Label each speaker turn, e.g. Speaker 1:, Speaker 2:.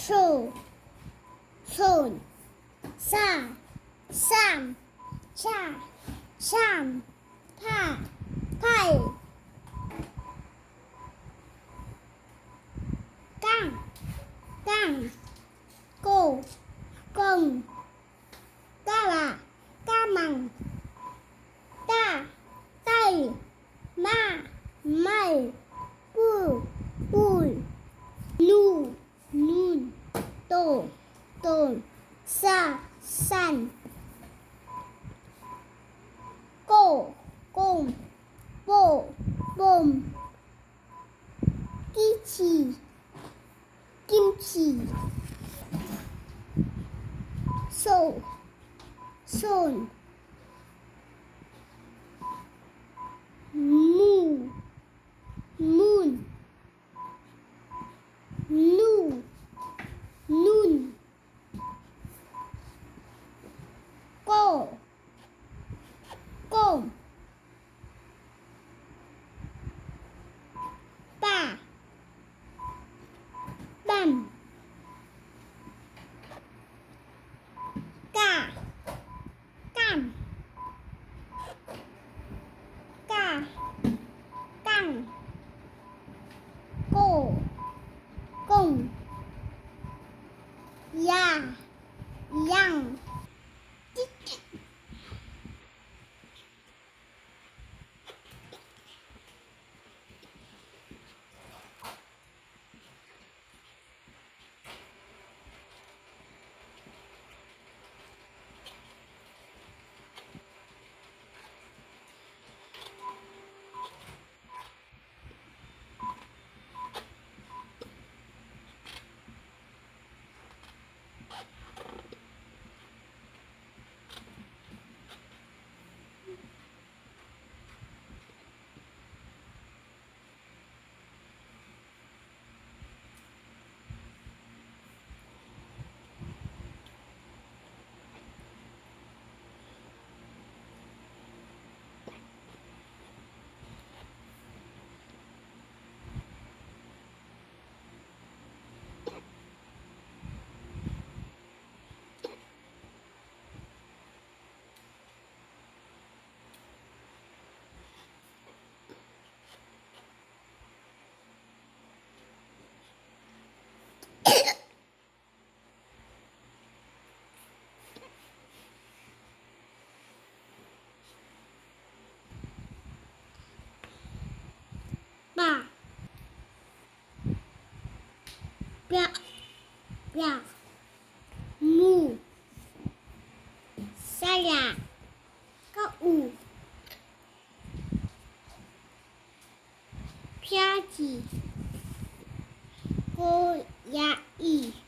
Speaker 1: 소, 손, 사, 삼, 차, 삼, 파, 팔, 깡, 고, 공, 까라, 까망, 딸, 말, 뿔, 눈, 돈, 산, 꼼, 봄, 김치, 손, 문, 눈, 꼼, 빰, 깡, 공, 양, 뼈, 무, 쌀야, 까우, 펴지, 고야이.